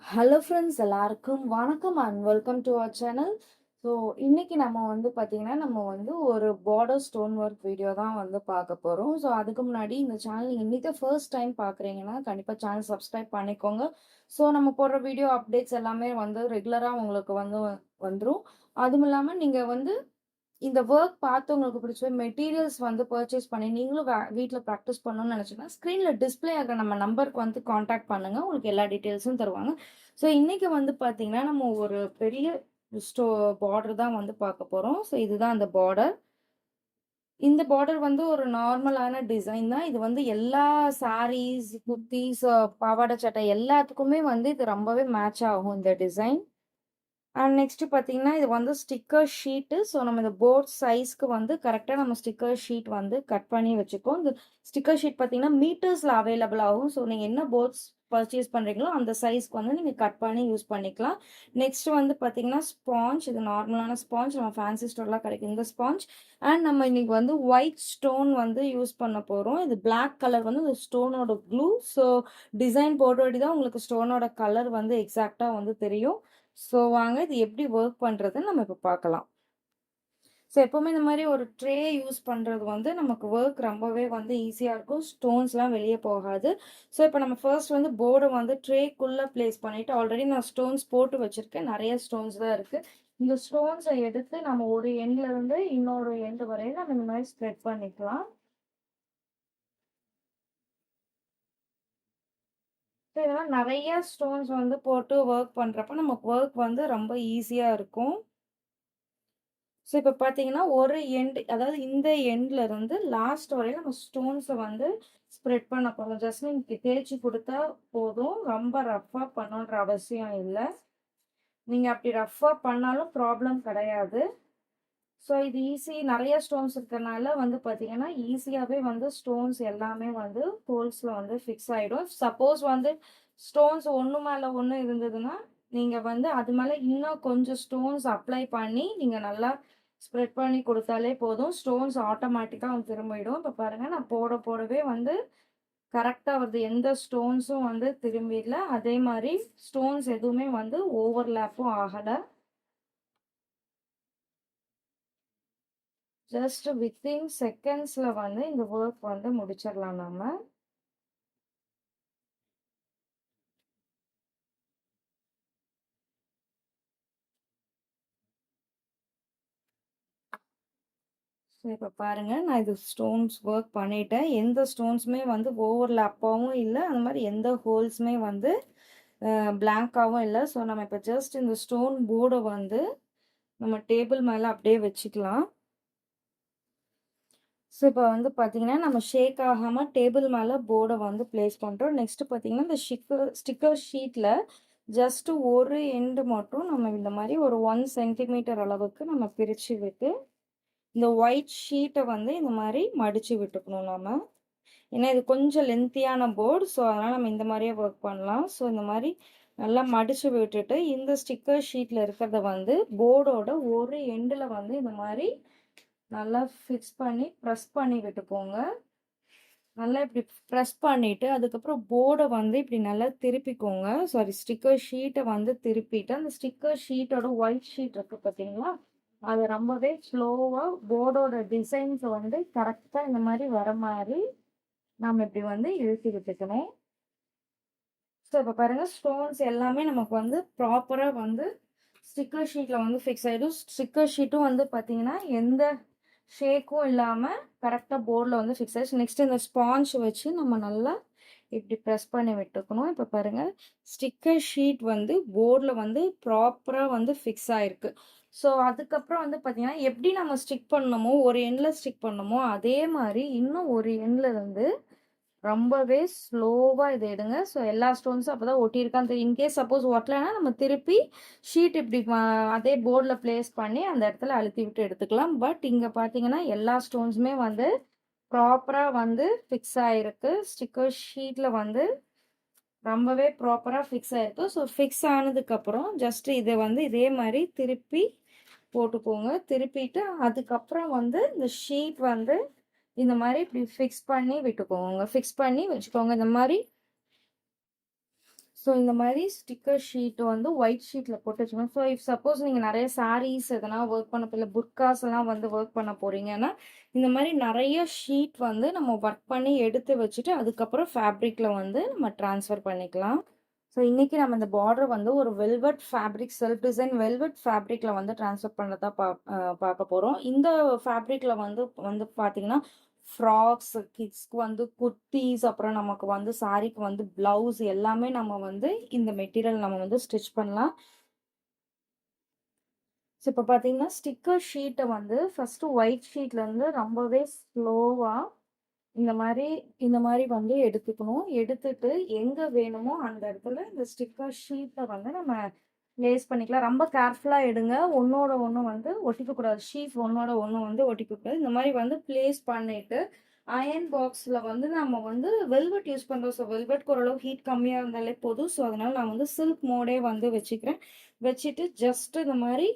Hello friends எல்லாருக்கும் வணக்கம் and welcome to our channel. So இன்னைக்கு நம்ம வந்து பார்த்தீங்கன்னா நம்ம வந்து ஒரு பார்டர் ஸ்டோன் ஒர்க் வீடியோ தான் வந்து பார்க்க போகிறோம். ஸோ அதுக்கு முன்னாடி இந்த சேனல் இன்னைக்கு ஃபர்ஸ்ட் டைம் பார்க்குறீங்கன்னா கண்டிப்பாக சேனல் சப்ஸ்கிரைப் பண்ணிக்கோங்க. ஸோ நம்ம போடுற வீடியோ அப்டேட்ஸ் எல்லாமே வந்து ரெகுலராக உங்களுக்கு வந்து வந்துடும். அதுவும் இல்லாமல் நீங்கள் வந்து இந்த ஒர்க் பார்த்து உங்களுக்கு பிடிச்ச மெட்டீரியல்ஸ் வந்து பர்ச்சேஸ் பண்ணி நீங்களும் வீட்டில் ப்ராக்டிஸ் பண்ணணும்னு நினச்சிங்கன்னா ஸ்க்ரீனில் டிஸ்பிளே ஆகிற நம்ம நம்பருக்கு வந்து காண்டாக்ட் பண்ணுங்கள். உங்களுக்கு எல்லா டீட்டெயில்ஸும் தருவாங்க. ஸோ இன்றைக்கி வந்து பார்த்திங்கன்னா நம்ம ஒரு பெரிய பார்டர் தான் வந்து பார்க்க போகிறோம். ஸோ இதுதான் அந்த பார்டர். இந்த பார்டர் வந்து ஒரு நார்மலான டிசைன் தான். இது வந்து எல்லா சாரீஸ், குர்த்திஸ், பாவாடை சட்டை எல்லாத்துக்குமே வந்து இது ரொம்பவே மேட்ச் ஆகும் இந்த டிசைன். அண்ட் நெக்ஸ்ட் பார்த்தீங்கன்னா இது வந்து ஸ்டிக்கர் ஷீட்டு. ஸோ நம்ம இந்த போர்ட் சைஸ்க்கு வந்து கரெக்டாக நம்ம ஸ்டிக்கர் ஷீட் வந்து கட் பண்ணி வச்சுக்கோம். இந்த ஸ்டிக்கர் ஷீட் பார்த்தீங்கன்னா மீட்டர்ஸில் அவைலபிள் ஆகும். ஸோ நீங்கள் என்ன போர்ட்ஸ் பர்ச்சேஸ் பண்ணுறீங்களோ அந்த சைஸ்க்கு வந்து நீங்கள் கட் பண்ணி யூஸ் பண்ணிக்கலாம். நெக்ஸ்ட் வந்து பார்த்தீங்கன்னா ஸ்பாஞ்ச். இது நார்மலான ஸ்பாஞ்ச், நம்ம ஃபேன்சி ஸ்டோர்லாம் கிடைக்கும் இந்த ஸ்பாஞ்ச். அண்ட் நம்ம இன்னைக்கு வந்து ஒயிட் ஸ்டோன் வந்து யூஸ் பண்ண போகிறோம். இது பிளாக் கலர் வந்து இந்த ஸ்டோனோட க்ளூ. ஸோ டிசைன் போர்டோடி தான் உங்களுக்கு ஸ்டோனோட கலர் வந்து எக்ஸாக்டாக வந்து தெரியும். ஸோ வாங்க இது எப்படி ஒர்க் பண்ணுறதுன்னு நம்ம இப்போ பார்க்கலாம். ஸோ எப்போவுமே இந்த மாதிரி ஒரு ட்ரே யூஸ் பண்ணுறது வந்து நமக்கு ஒர்க் ரொம்பவே வந்து ஈஸியாக இருக்கும். ஸ்டோன்ஸ்லாம் வெளியே போகாது. ஸோ இப்போ நம்ம ஃபர்ஸ்ட் வந்து போர்டை வந்து ட்ரேக்குள்ளே ப்ளேஸ் பண்ணிவிட்டு ஆல்ரெடி நான் ஸ்டோன்ஸ் போட்டு வச்சுருக்கேன். நிறைய ஸ்டோன்ஸ் தான் இருக்குது. இந்த ஸ்டோன்ஸை எடுத்து நம்ம ஒரு எண்ட்லேருந்து இன்னொரு எண்டு வரையும் நம்ம இந்த மாதிரி ஸ்ப்ரெட் பண்ணிக்கலாம். இதெல்லாம் நிறைய ஸ்டோன்ஸ் வந்து போட்டு ஒர்க் பண்ணுறப்ப நமக்கு ஒர்க் வந்து ரொம்ப ஈஸியாக இருக்கும். ஸோ இப்போ பார்த்தீங்கன்னா ஒரு எண்ட், அதாவது இந்த எண்ட்ல இருந்து லாஸ்ட் வரையும் நம்ம ஸ்டோன்ஸை வந்து ஸ்ப்ரெட் பண்ண போகிறோம். ஜஸ்ட் நீங்கள் தேய்ச்சி கொடுத்தா போதும். ரொம்ப ரஃப்பாக பண்ணணுன்ற அவசியம் இல்லை. நீங்கள் அப்படி ரஃப்பாக பண்ணாலும் ப்ராப்ளம் கிடையாது. ஸோ இது ஈஸி. நிறைய ஸ்டோன்ஸ் இருக்கிறனால வந்து பார்த்தீங்கன்னா ஈஸியாகவே வந்து ஸ்டோன்ஸ் எல்லாமே வந்து ஹோல்ஸில் வந்து ஃபிக்ஸ் ஆகிடும். சப்போஸ் வந்து ஸ்டோன்ஸ் ஒன்று மேலே ஒன்று இருந்ததுன்னா நீங்கள் வந்து அது மேலே இன்னும் கொஞ்சம் ஸ்டோன்ஸ் அப்ளை பண்ணி நீங்கள் நல்லா ஸ்ப்ரெட் பண்ணி கொடுத்தாலே போதும். ஸ்டோன்ஸ் ஆட்டோமேட்டிக்காக வந்து திரும்பிடும். இப்போ பாருங்கள், நான் போடவே வந்து கரெக்டாக வருது. எந்த ஸ்டோன்ஸும் வந்து திரும்பிடல. அதே மாதிரி ஸ்டோன்ஸ் எதுவுமே வந்து ஓவர்லேப்பும் ஆகலை. ஜஸ்ட் வித்தின் செகண்ட்ஸில் வந்து இந்த ஒர்க் வந்து முடிச்சிடலாம் நம்ம. ஸோ இப்போ பாருங்கள், நான் இது ஸ்டோன்ஸ் ஒர்க் பண்ணிட்டேன். எந்த ஸ்டோன்ஸுமே வந்து ஓவர்லேப்பாகவும் இல்லை, அந்த மாதிரி எந்த ஹோல்ஸுமே வந்து பிளாங்காகவும் இல்லை. ஸோ நம்ம இப்போ ஜஸ்ட் இந்த ஸ்டோன் போர்டை வந்து நம்ம டேபிள் மேலே அப்படியே வச்சுக்கலாம். ஸோ இப்போ வந்து பார்த்தீங்கன்னா நம்ம ஷேக் ஆகாமல் டேபிள் மேலே போர்டை வந்து ப்ளேஸ் பண்ணுறோம். நெக்ஸ்ட் பார்த்தீங்கன்னா இந்த ஸ்டிக்கர் ஷீட்டில் ஜஸ்ட்டு ஒரு எண்டு மட்டும் நம்ம இந்த மாதிரி ஒரு 1 சென்டிமீட்டர் அளவுக்கு நம்ம பிரித்து விட்டு இந்த ஒயிட் ஷீட்டை வந்து இந்த மாதிரி மடித்து விட்டுக்கணும் நம்ம. ஏன்னா இது கொஞ்சம் லென்த்தியான போர்டு. ஸோ அதனால் நம்ம இந்த மாதிரியே ஒர்க் பண்ணலாம். ஸோ இந்த மாதிரி நல்லா மடித்து விட்டுட்டு இந்த ஸ்டிக்கர் ஷீட்டில் இருக்கிறத வந்து போர்டோட ஒரு எண்டில் வந்து இந்த மாதிரி நல்லா ஃபிக்ஸ் பண்ணி ப்ரெஸ் பண்ணி விட்டுக்கோங்க. நல்லா இப்படி ப்ரெஸ் பண்ணிவிட்டு அதுக்கப்புறம் போர்டை வந்து இப்படி நல்லா திருப்பிக்கோங்க. சாரி, ஸ்டிக்கர் ஷீட்டை வந்து திருப்பிட்டு அந்த ஸ்டிக்கர் ஷீட்டோட ஒயிட் ஷீட் இருக்குது பார்த்தீங்களா, அது ரொம்பவே ஸ்லோவாக போர்டோட டிசைன்ஸை வந்து கரெக்டாக இந்த மாதிரி வர மாதிரி நாம் இப்படி வந்து இழுத்து விட்டுக்கணும். ஸோ இப்போ பாருங்கள், ஸ்டோன்ஸ் எல்லாமே நமக்கு வந்து ப்ராப்பராக வந்து ஸ்டிக்கர் ஷீட்டில் வந்து ஃபிக்ஸ் ஆகிடும். ஸ்டிக்கர் ஷீட்டும் வந்து பார்த்தீங்கன்னா எந்த ஷேக்கும் இல்லாமல் கரெக்டாக போர்டில் வந்து ஃபிக்ஸ் ஆகிடுச்சு. நெக்ஸ்ட் இந்த ஸ்பாஞ்ச் வச்சு நம்ம நல்லா இப்படி ப்ரெஸ் பண்ணி விட்டுக்கணும். இப்போ பாருங்கள், ஸ்டிக்கர் ஷீட் வந்து போர்டில் வந்து ப்ராப்பராக வந்து ஃபிக்ஸ் ஆகிருக்கு. ஸோ அதுக்கப்புறம் வந்து பார்த்தீங்கன்னா எப்படி நம்ம ஸ்டிக் பண்ணணுமோ, ஒரு எண்டில் ஸ்டிக் பண்ணணுமோ அதே மாதிரி இன்னும் ஒரு எண்டில் இருந்து ரொம்பவே ஸ்லோவாக இதை எடுங்க. ஸோ எல்லா ஸ்டோன்ஸும் அப்போ தான் ஒட்டியிருக்கான்னு தெரியும். இன்கேஸ் சப்போஸ் ஒட்டலைன்னா நம்ம திருப்பி ஷீட் இப்படி அதே போர்டில் ப்ளேஸ் பண்ணி அந்த இடத்துல அழுத்தி விட்டு எடுத்துக்கலாம். பட் இங்கே பார்த்தீங்கன்னா எல்லா ஸ்டோன்ஸுமே வந்து ப்ராப்பராக வந்து ஃபிக்ஸ் ஆகிருக்கு. ஸ்டிக்கர் ஷீட்டில் வந்து ரொம்பவே ப்ராப்பராக ஃபிக்ஸ் ஆகிருக்கு. ஸோ ஃபிக்ஸ் ஆனதுக்கப்புறம் ஜஸ்ட் இதை வந்து இதே மாதிரி திருப்பி போட்டுக்கோங்க. திருப்பிட்டு அதுக்கப்புறம் வந்து இந்த ஷீட் வந்து இந்த மாதிரி இப்படி ஃபிக்ஸ் பண்ணி விட்டுக்கோங்க. ஃபிக்ஸ் பண்ணி வச்சுக்கோங்க இந்த மாதிரி. ஸோ இந்த மாதிரி ஸ்டிக்கர் ஷீட் வந்து ஒயிட் ஷீட்டில் போட்டு வச்சுக்கணும். ஸோ இஃப் சப்போஸ் நீங்கள் நிறைய சாரீஸ் எதனா ஒர்க் பண்ண இல்லை புர்காஸ் எல்லாம் வந்து ஒர்க் பண்ண போகிறீங்கன்னா இந்த மாதிரி நிறைய ஷீட் வந்து நம்ம ஒர்க் பண்ணி எடுத்து வச்சுட்டு அதுக்கப்புறம் ஃபேப்ரிக்கில் வந்து நம்ம ட்ரான்ஸ்ஃபர் பண்ணிக்கலாம். ஸோ இன்றைக்கி நம்ம இந்த பார்டர் வந்து ஒரு velvet fabric self design velvet ஃபேப்ரிக்கில் வந்து ட்ரான்ஸ்ஃபர் பண்ணுறதா பார்க்க போகிறோம். இந்த ஃபேப்ரிக்கில் வந்து வந்து பார்த்தீங்கன்னா ஃப்ராக்ஸ், கிட்ஸ்க்கு வந்து குர்த்தீஸ், அப்புறம் நமக்கு வந்து சாரீக்கு வந்து பிளவுஸ் எல்லாமே நம்ம வந்து இந்த மெட்டீரியல் நம்ம வந்து ஸ்டிச் பண்ணலாம். ஸோ இப்போ பார்த்தீங்கன்னா ஸ்டிக்கர் ஷீட்டை வந்து ஃபஸ்ட்டு ஒயிட் ஷீட்லேருந்து ரொம்பவே ஸ்லோவாக இந்த மாதிரி வந்து எடுத்துக்கணும். எடுத்துட்டு எங்கே வேணுமோ அந்த இடத்துல இந்த ஸ்டிக்கர் ஷீட்டை வந்து நம்ம ப்ளேஸ் பண்ணிக்கலாம். ரொம்ப கேர்ஃபுல்லாக எடுங்க. ஒன்றோட ஒன்று வந்து ஒட்டிக்கக்கூடாது. ஷீட் ஒன்றோட ஒன்று வந்து ஒட்டிக்கக்கூடாது. இந்த மாதிரி வந்து ப்ளேஸ் பண்ணிவிட்டு அயர்ன் பாக்ஸில் வந்து நம்ம வந்து வெல்வெட் யூஸ் பண்ணுறோம். ஸோ வெல்வெட்க்கு ஓரளவு ஹீட் கம்மியாக இருந்தாலே போதும். ஸோ அதனால் நான் வந்து சில்க் மோடே வந்து வச்சுக்கிறேன். வச்சுட்டு ஜஸ்ட் இந்த மாதிரி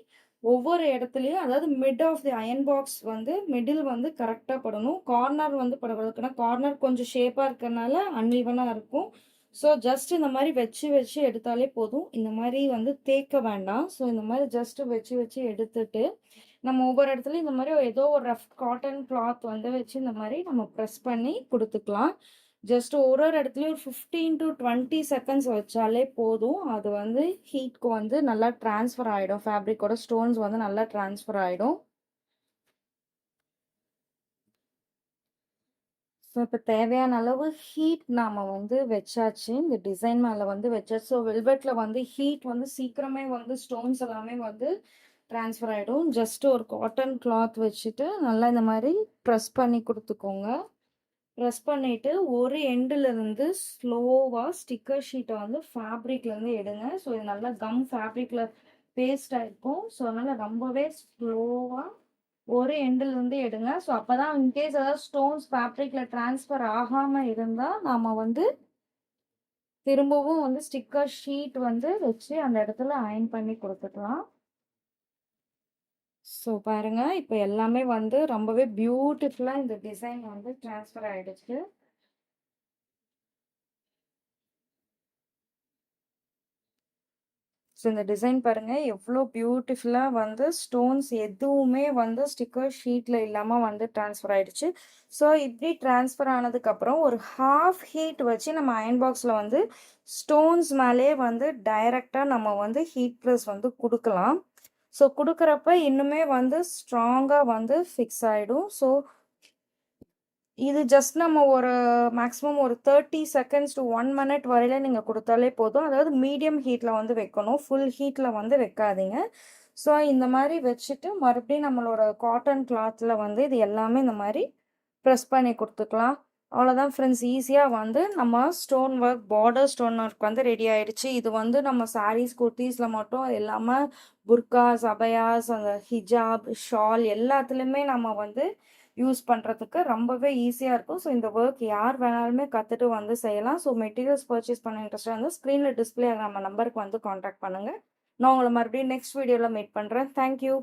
ஒவ்வொரு இடத்துலையும் அதாவது mid of the iron box வந்து மிடில் வந்து கரெக்டாக படணும். கார்னர் வந்து படக்கூடாது. கார்னர் கொஞ்சம் ஷேப்பாக இருக்கிறனால அன்இவனாக இருக்கும். ஸோ ஜஸ்ட் இந்த மாதிரி வச்சு வச்சு எடுத்தாலே போதும். இந்த மாதிரி வந்து தேய்க்க வேண்டாம். ஸோ இந்த மாதிரி ஜஸ்ட் வச்சு வச்சு எடுத்துட்டு நம்ம ஒவ்வொரு இடத்துலையும் இந்த மாதிரி ஏதோ ஒரு ரஃப் காட்டன் கிளாத் வந்து வச்சு இந்த மாதிரி நம்ம ப்ரெஸ் பண்ணி கொடுத்துக்கலாம். ஜஸ்ட் ஒரு இடத்துலையும் ஒரு 15 to 20 செகண்ட்ஸ் வச்சாலே போதும். அது வந்து ஹீட்க்கு வந்து நல்லா ட்ரான்ஸ்ஃபர் ஆகிடும். ஃபேப்ரிக்கோட ஸ்டோன்ஸ் வந்து நல்லா ட்ரான்ஸ்ஃபர் ஆகிடும். ஸோ இப்போ தேவையான அளவு ஹீட் நாம் வந்து வச்சாச்சு. இந்த டிசைன் மேலே வந்து வச்சாச்சு. ஸோ வெல்வெட்டில் வந்து ஹீட் வந்து சீக்கிரமே வந்து ஸ்டோன்ஸ் எல்லாமே வந்து ட்ரான்ஸ்ஃபர் ஆகிடும். ஜஸ்ட் ஒரு காட்டன் கிளாத் வச்சுட்டு நல்லா இந்த மாதிரி ப்ரெஸ் பண்ணி கொடுத்துக்கோங்க. ப்ரெஸ் பண்ணிவிட்டு ஒரு எண்டுலேருந்து ஸ்லோவாக ஸ்டிக்கர் ஷீட்டை வந்து ஃபேப்ரிக்லேருந்து எடுங்க. ஸோ இது நல்லா கம் ஃபேப்ரிக்கில் பேஸ்ட் ஆகிருக்கும். ஸோ அதனால் ரொம்பவே ஸ்லோவாக ஒரு எண்டுலேருந்து எடுங்க. ஸோ அப்போ தான் இன்கேஸ் ஏதாவது ஸ்டோன்ஸ் ஃபேப்ரிக்கில் ட்ரான்ஸ்ஃபர் ஆகாமல் இருந்தால் நாம் வந்து திரும்பவும் வந்து ஸ்டிக்கர் ஷீட் வந்து வச்சு அந்த இடத்துல அயர்ன் பண்ணி கொடுத்துக்கலாம். ஸோ பாருங்க, இப்போ எல்லாமே வந்து ரொம்பவே பியூட்டிஃபுல்லாக இந்த டிசைன் வந்து ட்ரான்ஸ்ஃபர் ஆகிடுச்சு. ஸோ இந்த டிசைன் பாருங்கள் எவ்வளோ பியூட்டிஃபுல்லாக வந்து ஸ்டோன்ஸ் எதுவுமே வந்து ஸ்டிக்கர் ஷீட்டில் இல்லாமல் வந்து ட்ரான்ஸ்ஃபர் ஆகிடுச்சு. ஸோ இப்படி ட்ரான்ஸ்ஃபர் ஆனதுக்கப்புறம் ஒரு ஹாஃப் ஹீட் வச்சு நம்ம அயர்ன் பாக்ஸில் வந்து ஸ்டோன்ஸ் மேலே வந்து டைரெக்டாக நம்ம வந்து ஹீட் ப்ரெஸ் வந்து கொடுக்கலாம். ஸோ கொடுக்குறப்ப இன்னுமே வந்து ஸ்ட்ராங்காக வந்து ஃபிக்ஸ் ஆகிடும். ஸோ இது ஜஸ்ட் நம்ம ஒரு மேக்ஸிமம் ஒரு 30 செகண்ட்ஸ் டு 1 மினிட் வரையில நீங்கள் கொடுத்தாலே போதும். அதாவது மீடியம் ஹீட்டில் வந்து வைக்கணும். ஃபுல் ஹீட்டில் வந்து வைக்காதீங்க. ஸோ இந்த மாதிரி வச்சுட்டு மறுபடியும் நம்மளோட காட்டன் கிளாத்தில் வந்து இது எல்லாமே இந்த மாதிரி ப்ரெஸ் பண்ணி கொடுத்துக்கலாம். அவ்வளோதான் ஃப்ரெண்ட்ஸ். ஈஸியாக வந்து நம்ம stone work border stone work வந்து ரெடி ஆகிடுச்சு. இது வந்து நம்ம சாரீஸ் குர்த்தீஸில் மட்டும் இல்லாமல் புர்காஸ், அபயாஸ், அந்த ஹிஜாப், ஷால் எல்லாத்துலேயுமே நம்ம வந்து யூஸ் பண்ணுறதுக்கு ரொம்பவே ஈஸியாக இருக்கும். ஸோ இந்த ஒர்க் யார் வேணாலுமே கற்றுட்டு வந்து செய்யலாம். ஸோ மெட்டீரியல்ஸ் பர்ச்சேஸ் பண்ண இன்ட்ரெஸ்டாக இருந்தால் ஸ்க்ரீனில் டிஸ்பிளே ஆகிற நம்ம நம்பருக்கு வந்து காண்டாக்ட் பண்ணுங்கள். நான் உங்களை மறுபடியும் நெக்ஸ்ட் வீடியோவில் மீட் பண்ணுறேன். தேங்க்யூ.